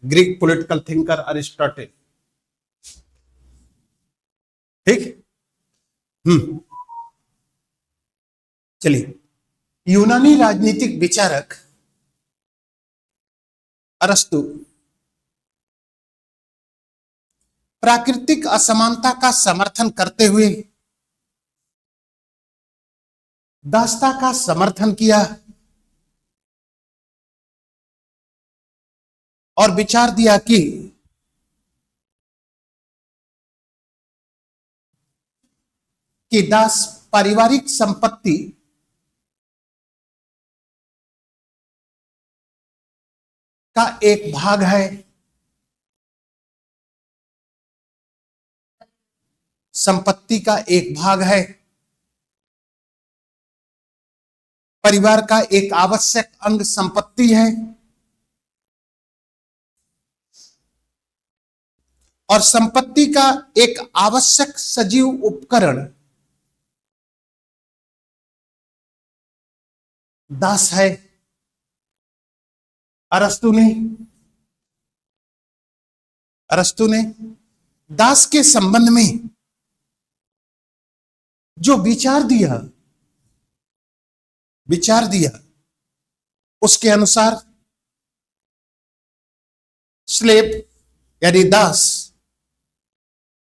Greek political thinker Aristotle. ठीक। चलिए, यूनानी राजनीतिक विचारक अरस्तु प्राकृतिक असमानता का समर्थन करते हुए दासता का समर्थन किया और विचार दिया कि दास पारिवारिक संपत्ति का एक भाग है, संपत्ति का एक भाग है, परिवार का एक आवश्यक अंग संपत्ति है और संपत्ति का एक आवश्यक सजीव उपकरण दास है। अरस्तु ने दास के संबंध में जो विचार दिया उसके अनुसार स्लेव यानी दास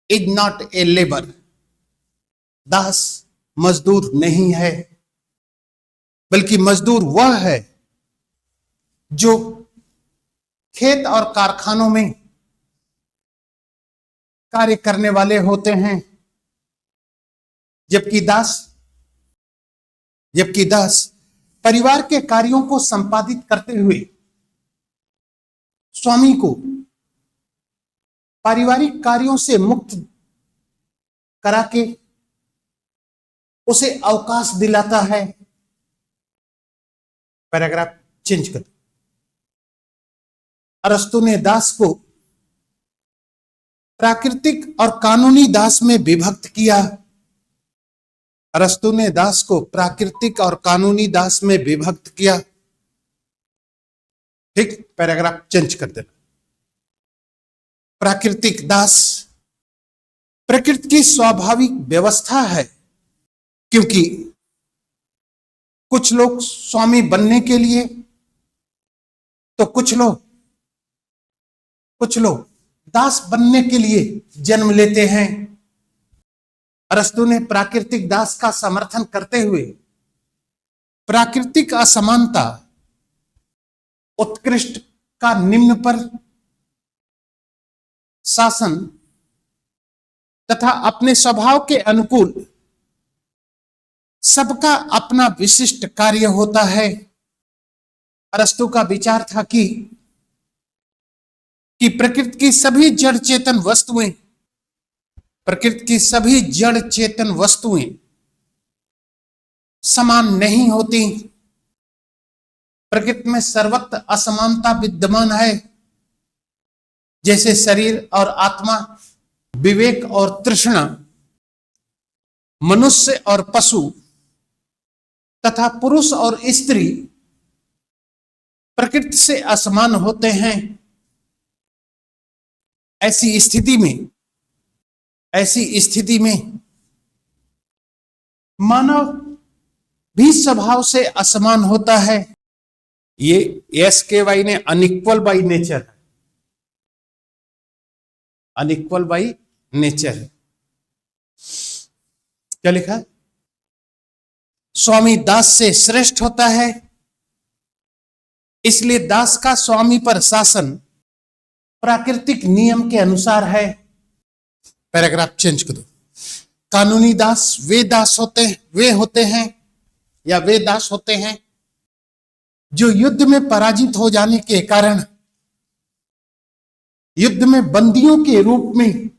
इज नॉट ए लेबर, दास मजदूर नहीं है, बल्कि मजदूर वह है जो खेत और कारखानों में कार्य करने वाले होते हैं, जबकि दास परिवार के कार्यों को संपादित करते हुए स्वामी को पारिवारिक कार्यों से मुक्त करा के उसे अवकाश दिलाता है। पैराग्राफ चेंज कर। अरस्तु ने दास को प्राकृतिक और कानूनी दास में विभक्त किया। अरस्तु ने दास को प्राकृतिक और कानूनी दास में विभक्त किया। ठीक, पैराग्राफ चेंज कर देना। प्राकृतिक दास प्रकृति की स्वाभाविक व्यवस्था है, क्योंकि कुछ लोग स्वामी बनने के लिए तो कुछ लोग दास बनने के लिए जन्म लेते हैं। अरस्तु ने प्राकृतिक दास का समर्थन करते हुए प्राकृतिक असमानता, उत्कृष्ट का निम्न पर शासन तथा अपने स्वभाव के अनुकूल सबका अपना विशिष्ट कार्य होता है। अरस्तु का विचार था कि प्रकृति की सभी जड़ चेतन वस्तुएं समान नहीं होती। प्रकृति में सर्वत्र असमानता विद्यमान है, जैसे शरीर और आत्मा, विवेक और तृष्णा, मनुष्य और पशु तथा पुरुष और स्त्री प्रकृति से असमान होते हैं। ऐसी स्थिति में मानव भी स्वभाव से असमान होता है। ये SKY ने unequal by nature, unequal by nature क्या लिखा है? स्वामी दास से श्रेष्ठ होता है, इसलिए दास का स्वामी पर शासन प्राकृतिक नियम के अनुसार है। पैराग्राफ चेंज करो। कानूनी दास वे दास होते हैं जो युद्ध में पराजित हो जाने के कारण युद्ध में बंदियों के रूप में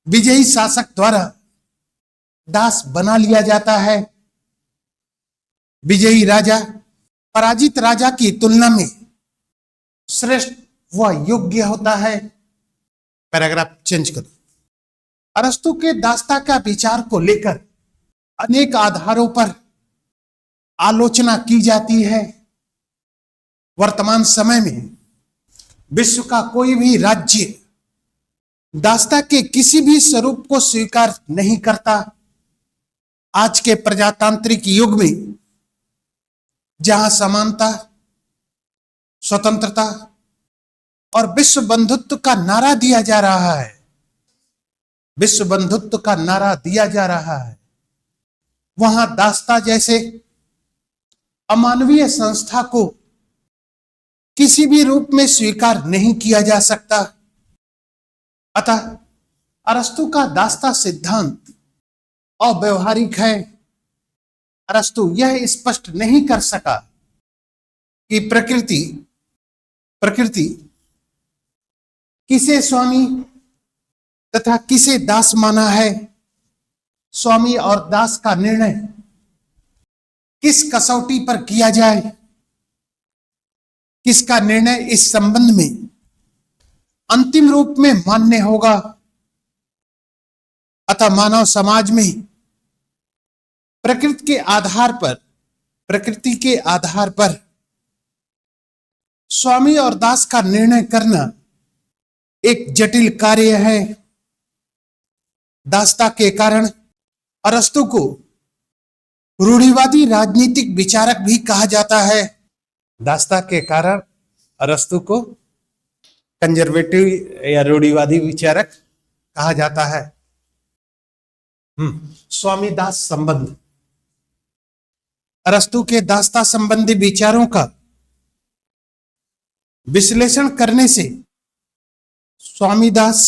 विजयी शासक द्वारा दास बना लिया जाता है। विजयी राजा पराजित राजा की तुलना में श्रेष्ठ व योग्य होता है। पैराग्राफ चेंज करो। अरस्तु के दासता का विचार को लेकर अनेक आधारों पर आलोचना की जाती है। वर्तमान समय में विश्व का कोई भी राज्य दासता के किसी भी स्वरूप को स्वीकार नहीं करता। आज के प्रजातांत्रिक युग में जहां समानता, स्वतंत्रता और विश्व बंधुत्व का नारा दिया जा रहा है, विश्व बंधुत्व का नारा दिया जा रहा है, वहां दासता जैसे अमानवीय संस्था को किसी भी रूप में स्वीकार नहीं किया जा सकता। अतः अरस्तु का दासता सिद्धांत अव्यवहारिक है। अरस्तु यह स्पष्ट नहीं कर सका कि प्रकृति किसे स्वामी तथा किसे दास माना है। स्वामी और दास का निर्णय किस कसौटी पर किया जाए, किसका निर्णय इस संबंध में अंतिम रूप में मान्य होगा। अतः मानव समाज में प्रकृति के आधार पर स्वामी और दास का निर्णय करना एक जटिल कार्य है। दासता के कारण अरस्तु को रूढ़िवादी राजनीतिक विचारक भी कहा जाता है। दासता के कारण अरस्तु को कंजर्वेटिव या रूढ़िवादी विचारक कहा जाता है। स्वामी दास संबंध। अरस्तु के दासता संबंधी विचारों का विश्लेषण करने से स्वामी दास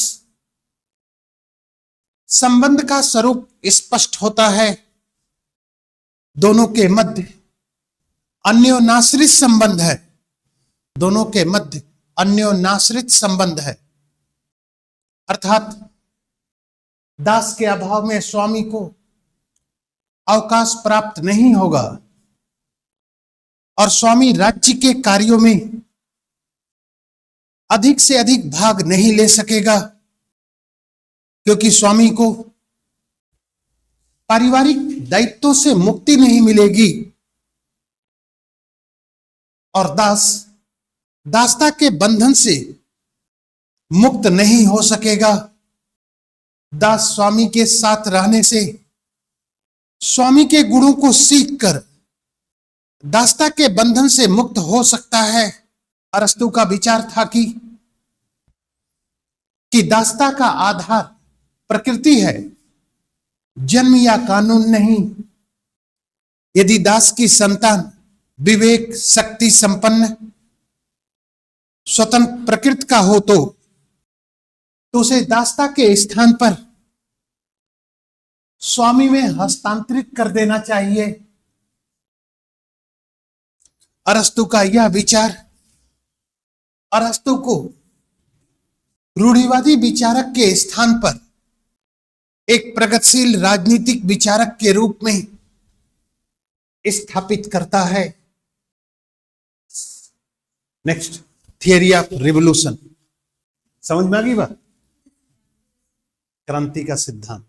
संबंध का स्वरूप स्पष्ट होता है। दोनों के मध्य अन्योन्याश्रित संबंध है। दोनों के मध्य अन्योन्याश्रित संबंध है। अर्थात दास के अभाव में स्वामी को अवकाश प्राप्त नहीं होगा और स्वामी राज्य के कार्यों में अधिक से अधिक भाग नहीं ले सकेगा, क्योंकि स्वामी को पारिवारिक दायित्वों से मुक्ति नहीं मिलेगी और दास दासता के बंधन से मुक्त नहीं हो सकेगा। दास स्वामी के साथ रहने से स्वामी के गुणों को सीखकर दासता के बंधन से मुक्त हो सकता है। अरस्तु का विचार था कि दासता का आधार प्रकृति है, जन्म या कानून नहीं। यदि दास की संतान विवेक, शक्ति संपन्न, स्वतंत्र प्रकृति का हो तो उसे दासता के स्थान पर स्वामी में हस्तांतरित कर देना चाहिए। अरस्तु का यह विचार अरस्तु को रूढ़िवादी विचारक के स्थान पर एक प्रगतिशील राजनीतिक विचारक के रूप में स्थापित करता है। Next, theory of revolution. समझ में आ गई बात? क्रांति का सिद्धांत।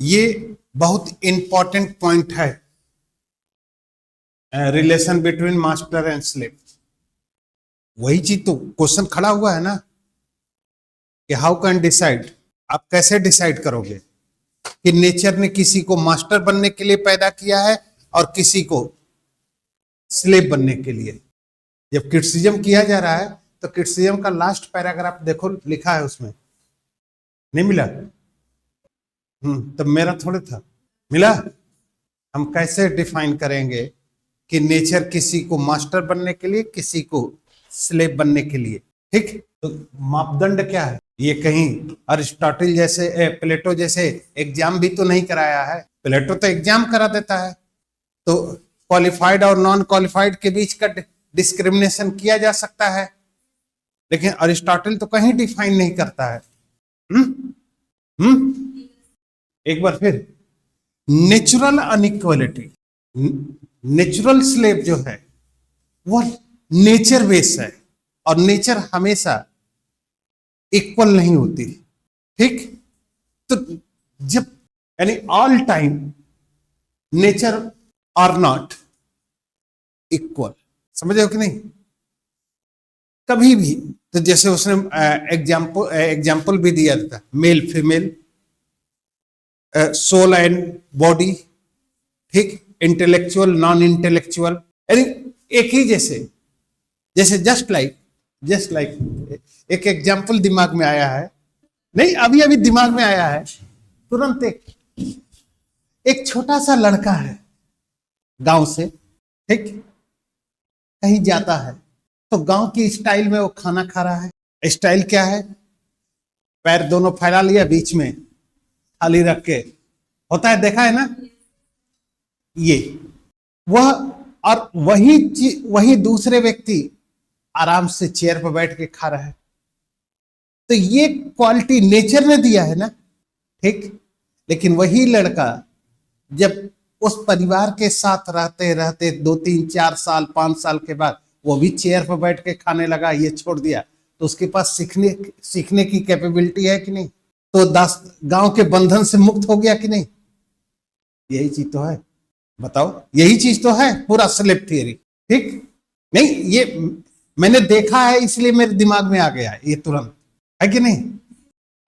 ये बहुत इंपॉर्टेंट पॉइंट है, relation between master and slave. वही चीज तो क्वेश्चन खड़ा हुआ है ना कि हाउ कैन डिसाइड, आप कैसे डिसाइड करोगे कि नेचर ने किसी को मास्टर बनने के लिए पैदा किया है और किसी को स्लेव बनने के लिए। जब क्रिटिसिज्म किया जा रहा है तो क्रिटिसिज्म का लास्ट पैराग्राफ देखो, लिखा है उसमें, नहीं मिला? तब मेरा थोड़े था, मिला? हम कैसे डिफाइन करेंगे कि नेचर किसी को मास्टर बनने के लिए, किसी को स्लेव बनने के लिए? ठीक, तो मापदंड क्या है? ये कहीं अरिस्टोटल जैसे, प्लेटो जैसे एग्जाम भी तो नहीं कराया है। प्लेटो तो एग्जाम करा देता है, तो क्वालिफाइड और नॉन क्वालिफाइड के बीच का डिस्क्रिमिनेशन किया जा सकता है, लेकिन अरिस्टोटल तो कहीं डिफाइन नहीं करता है। एक बार फिर, नेचुरल अनइक्वालिटी, नेचुरल स्लेव जो है वो नेचर बेस है और नेचर हमेशा इक्वल नहीं होती। ठीक, तो जब यानी all time nature are not equal, समझे हो कि नहीं? कभी भी, तो जैसे उसने एग्जाम्पल भी दिया था, male female, soul and body, ठीक, इंटेलेक्चुअल नॉन इंटेलेक्चुअल, यानी एक ही जैसे, जैसे जस्ट लाइक एक एग्जाम्पल दिमाग में आया है, नहीं अभी अभी दिमाग में आया है तुरंत। एक छोटा सा लड़का है गांव से, ठीक, कहीं जाता है, तो गांव की स्टाइल में वो खाना खा रहा है। स्टाइल क्या है? पैर दोनों फैला लिया, बीच में थाली रख के, होता है, देखा है ना ये वह। और वही दूसरे व्यक्ति आराम से चेयर पर बैठ के खा रहा है। तो ये क्वालिटी नेचर ने दिया है ना, ठीक। लेकिन वही लड़का जब उस परिवार के साथ रहते रहते 2 3 4 साल 5 साल के बाद वो भी चेयर पर बैठ के खाने लगा, ये छोड़ दिया, तो उसके पास सीखने की कैपेबिलिटी है कि नहीं? तो गांव के बंधन से मुक्त हो गया कि नहीं? यही चीज तो है, बताओ, यही चीज तो है पूरा स्लेव थियरी, ठीक। नहीं, ये मैंने देखा है इसलिए मेरे दिमाग में आ गया ये तुरंत, है कि नहीं?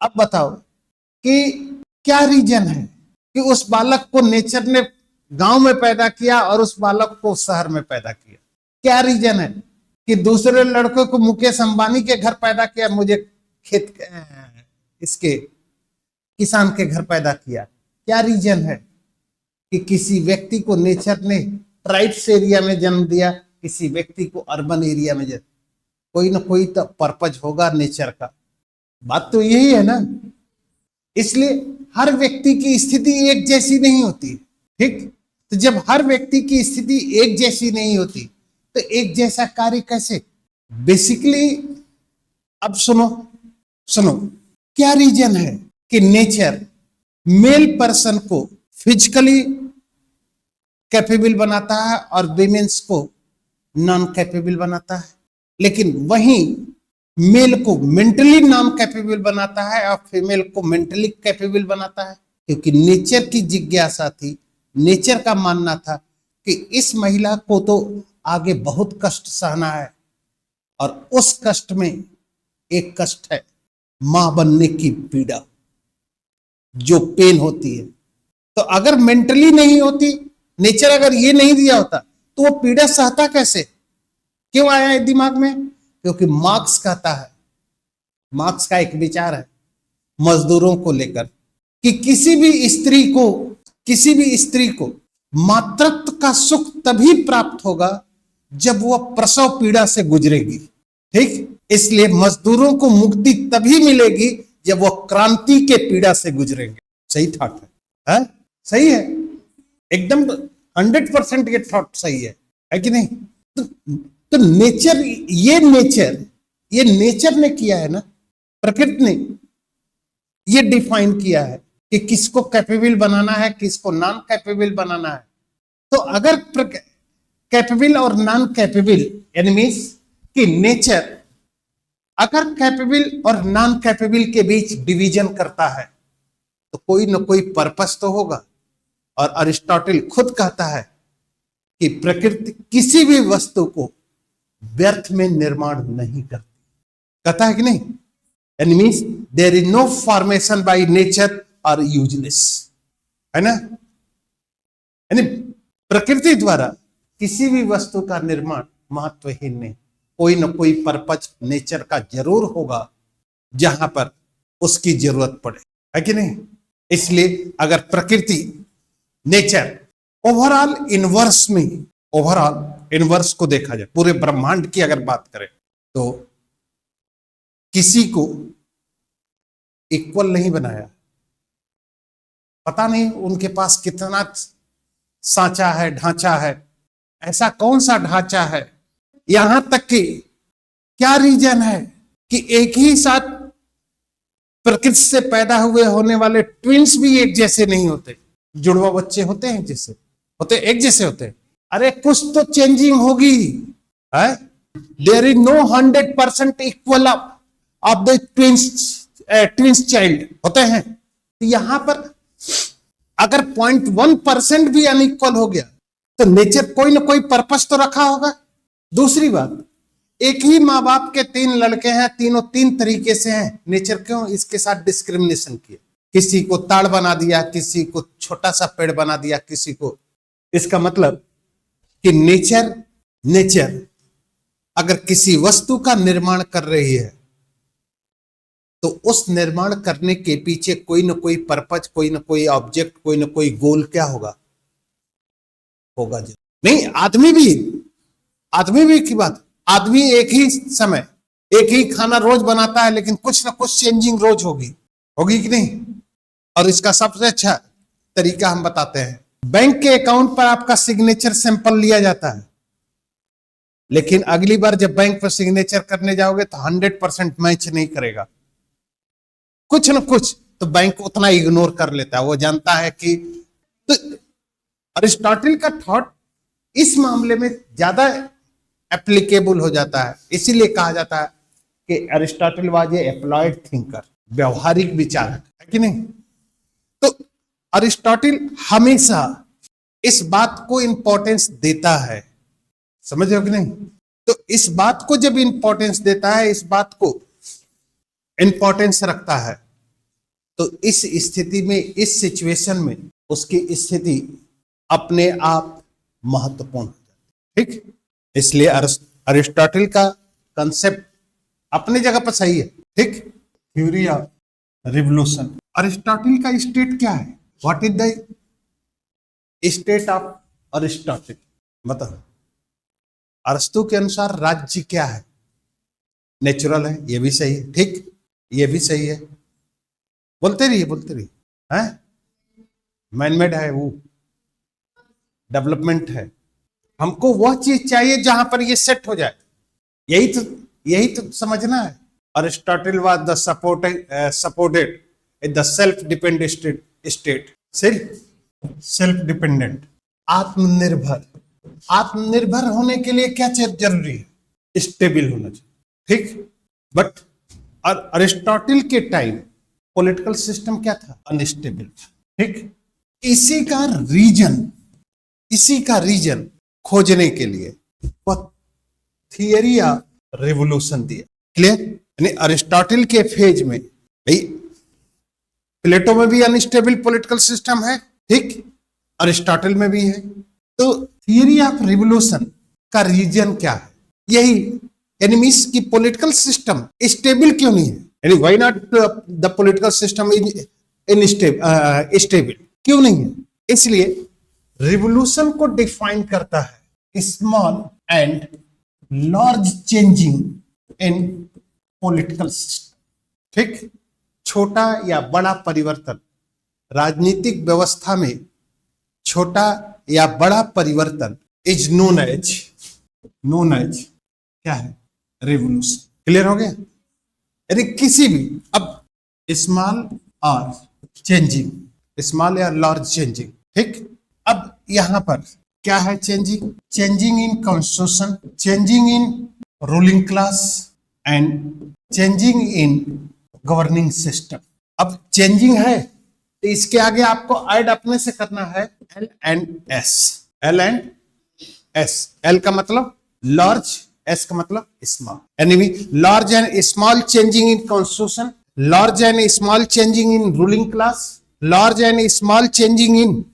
अब बताओ कि क्या रीजन है कि उस बालक को नेचर ने गांव में पैदा किया और उस बालक को शहर में पैदा किया? क्या रीजन है कि दूसरे लड़के को मुकेश अंबानी के घर पैदा किया, मुझे इसके किसान के घर पैदा किया? क्या रीजन है कि किसी व्यक्ति को नेचर ने ट्राइब्स एरिया में जन्म दिया, किसी व्यक्ति को अर्बन एरिया में जन्म? कोई ना कोई तो पर्पज होगा नेचर का, बात तो यही है ना। इसलिए हर व्यक्ति की स्थिति एक जैसी नहीं होती, ठीक। तो जब हर व्यक्ति की स्थिति एक जैसी नहीं होती तो एक जैसा कार्य कैसे? बेसिकली अब सुनो, क्या रीजन है कि नेचर मेल पर्सन को फिजिकली कैपेबल बनाता है और विमेन्स को नॉन कैपेबल बनाता है, लेकिन वहीं मेल को मेंटली नॉन कैपेबल बनाता है और फीमेल को मेंटली कैपेबल बनाता है? क्योंकि नेचर की जिज्ञासा थी, नेचर का मानना था कि इस महिला को तो आगे बहुत कष्ट सहना है, और उस कष्ट में एक कष्ट है मां बनने की पीड़ा, जो पेन होती है। तो अगर मेंटली नहीं होती, नेचर अगर ये नहीं दिया होता, तो वो पीड़ा सहता कैसे? क्यों आया है दिमाग में? क्योंकि मार्क्स कहता है, मार्क्स का एक विचार है मजदूरों को लेकर कि किसी भी स्त्री को मातृत्व का सुख तभी प्राप्त होगा जब वह प्रसव पीड़ा से गुजरेगी, ठीक। इसलिए मजदूरों को मुक्ति तभी मिलेगी जब वह क्रांति के पीड़ा से गुजरेंगे। सही थॉट है? सही है, एकदम 100% ये थॉट सही है कि नहीं? तो ये नेचर ने किया है ना, प्रकृति ने ये डिफाइन किया है कि किसको कैपेबल बनाना है, किसको नॉन कैपेबल बनाना है। तो अगर कैपेबल और नॉन कैपेबल यानी मींस कि नेचर अगर कैपेबल और नॉन कैपेबल के बीच डिवीजन करता है तो कोई ना कोई पर्पस तो होगा। और अरिस्टोटल खुद कहता है कि प्रकृति किसी भी वस्तु को व्यर्थ में निर्माण नहीं करती, कहता है कि नहीं? यानी means there is no formation by nature और यूजलेस, है ना? यानी प्रकृति द्वारा किसी भी वस्तु का निर्माण महत्वहीन नहीं, कोई ना कोई पर्पज नेचर का जरूर होगा जहां पर उसकी जरूरत पड़े, है कि नहीं? इसलिए अगर प्रकृति नेचर ओवरऑल इनवर्स को देखा जाए, पूरे ब्रह्मांड की अगर बात करें तो किसी को इक्वल नहीं बनाया। पता नहीं उनके पास कितना सांचा है, ढांचा है, ऐसा कौन सा ढांचा है, यहां तक कि क्या रीजन है कि एक ही साथ प्रकृति से पैदा हुए होने वाले ट्विंस भी एक जैसे नहीं होते। जुड़वा बच्चे होते हैं जैसे होते, एक जैसे होते। अरे कुछ तो चेंजिंग होगी, है? There is no 100% equal of the twins child होते हैं। तो यहां पर अगर 0.1% भी अनइक्वल हो गया तो नेचर कोई ना कोई पर्पस तो रखा होगा। दूसरी बात, एक ही माँ बाप के 3 लड़के हैं, तीनों 3 तरीके से हैं। नेचर क्यों इसके साथ डिस्क्रिमिनेशन किया? किसी को ताड़ बना दिया, किसी को छोटा सा पेड़ बना दिया, किसी को। इसका मतलब कि नेचर अगर किसी वस्तु का निर्माण कर रही है तो उस निर्माण करने के पीछे कोई ना कोई पर्पज, कोई ना कोई ऑब्जेक्ट, कोई ना कोई गोल क्या होगा जी। नहीं, आदमी भी की बात, आदमी एक ही समय एक ही खाना रोज बनाता है, लेकिन कुछ ना कुछ चेंजिंग रोज होगी कि नहीं? और इसका सबसे अच्छा तरीका हम बताते हैं। बैंक के अकाउंट पर आपका सिग्नेचर सैंपल लिया जाता है, लेकिन अगली बार जब बैंक पर सिग्नेचर करने जाओगे तो 100% मैच नहीं करेगा। कुछ न कुछ तो बैंक उतना इग्नोर कर लेता है, वो जानता है कि। तो अरिस्टोटल का थॉट इस मामले में ज्यादा एप्लीकेबल हो जाता है, इसीलिए कहा जाता है कि Aristotle was a employed thinker, व्यवहारिक विचारक, है कि नहीं? तो अरिस्टोटल हमेशा इस बात को इंपॉर्टेंस देता है, समझ रहे हो कि नहीं? तो इस बात को जब इंपॉर्टेंस देता है, इस बात को इंपॉर्टेंस रखता है, तो इस स्थिति में, इस सिचुएशन में उसकी स्थिति अपने आप महत्वपूर्ण हो जाती है। ठीक, इसलिए अरिस्टोटल का कंसेप्ट अपनी जगह पर सही है। ठीक, थ्योरी ऑफ रिवोल्यूशन। अरिस्टोटल का स्टेट क्या है? What is the state of Aristotle? बताओ। अरस्तु के अनुसार राज्य क्या है? नेचुरल है, ये भी सही है। ठीक, ये भी सही है। बोलते रहिए हैं? मैनमेड है, वो डेवलपमेंट है। हमको वह चीज चाहिए जहां पर ये सेट हो जाए, यही तो समझना है। Aristotle was the supported the self dependent state, self dependent, आत्मनिर्भर होने के लिए क्या चीज जरूरी है? स्टेबल होना चाहिए। ठीक, बट अरिस्टोटल के टाइम पॉलिटिकल सिस्टम क्या था? अनस्टेबल था। ठीक, इसी का रीजन खोजने के लिए वह थियरी ऑफ रिवोल्यूशन दिया। क्लियर? यानी अरिस्टोटल के फेज में, भाई प्लेटो में भी अनस्टेबल पॉलिटिकल सिस्टम है, ठीक, अरिस्टोटल में भी है। तो थियरी ऑफ रिवोल्यूशन का रीजन क्या है? यही, यानी मींस की पॉलिटिकल सिस्टम स्टेबल क्यों नहीं है? यानी why not the political system in stable क्यों नहीं है? इसलिए रिवोल्यूशन को डिफाइन करता है small and large changing in political system. ठीक, छोटा या बड़ा परिवर्तन राजनीतिक व्यवस्था में, छोटा या बड़ा परिवर्तन इज नोन एज क्या है? रिवोल्यूशन। क्लियर हो गया? यानी किसी भी, अब स्मॉल और चेंजिंग, स्मॉल या लार्ज चेंजिंग। ठीक, अब यहां पर क्या है? Changing in constitution, changing in ruling class and changing in governing system. अब चेंजिंग है तो इसके आगे आपको ऐड अपने से करना है एल एंड एस। एल का मतलब लार्ज, एस का मतलब स्मॉल। यानी large and small changing in constitution, large and small changing in ruling class, large and small changing in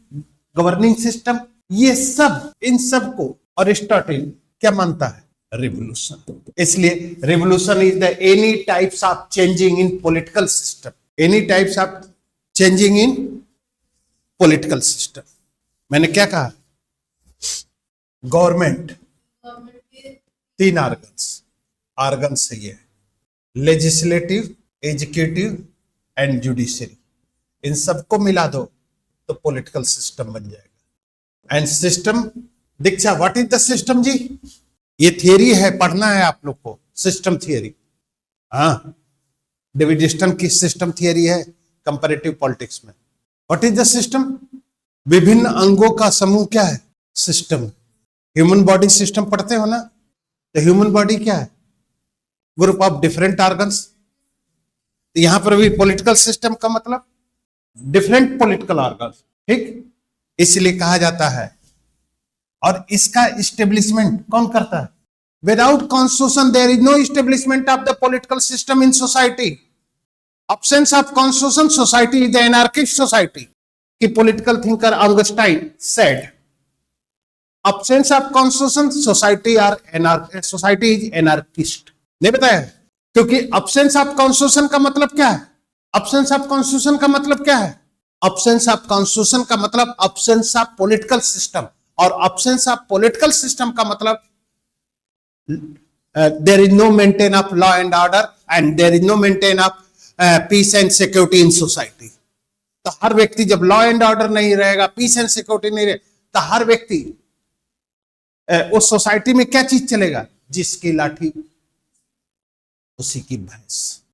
governing system. ये सब, इन सब को अरिस्टोटल क्या मानता है? रिवोल्यूशन। इसलिए revolution is the any types of changing in political system, any types of changing in political system. मैंने क्या कहा? गवर्नमेंट 3 आर्गन्स है ये, लेजिस्लेटिव, एजुकेटिव एंड जुडिशरी। इन सबको मिला दो तो पॉलिटिकल सिस्टम बन जाएगा। And system, Diksha, what is the system जी? ये थियरी है, पढ़ना है आप लोग को, सिस्टम थियरी। हाँ, डेविड ह्यूस्टन की सिस्टम थियरी है कंपैरेटिव पॉलिटिक्स में। What is the system? विभिन्न अंगों का समूह क्या है? सिस्टम। ह्यूमन बॉडी सिस्टम पढ़ते हो ना? तो ह्यूमन बॉडी क्या है? Group of different organs. तो यहां पर भी पॉलिटिकल सिस्टम का मतलब डिफरेंट पॉलिटिकल ऑर्गन्स। ठीक, इसलिए कहा जाता है। और इसका इस्टेब्लिशमेंट कौन करता है? Without constitution, there is no establishment of the political system in society. Absence of constitution, society is the anarchist society. The political thinker Augustine said, absence of constitution, society is anarchist. नहीं बताया, क्योंकि absence of constitution का मतलब क्या है? Absence of constitution का मतलब क्या है? Absence of constitution का मतलब absence of political system, और absence of political system का मतलब there is no maintain of law and order and there is no maintain of peace and security in society. तो हर व्यक्ति जब लॉ एंड ऑर्डर नहीं रहेगा, पीस एंड सिक्योरिटी नहीं रहेगा, तो हर व्यक्ति उस सोसाइटी में क्या चीज चलेगा? जिसकी लाठी उसी की भैंस।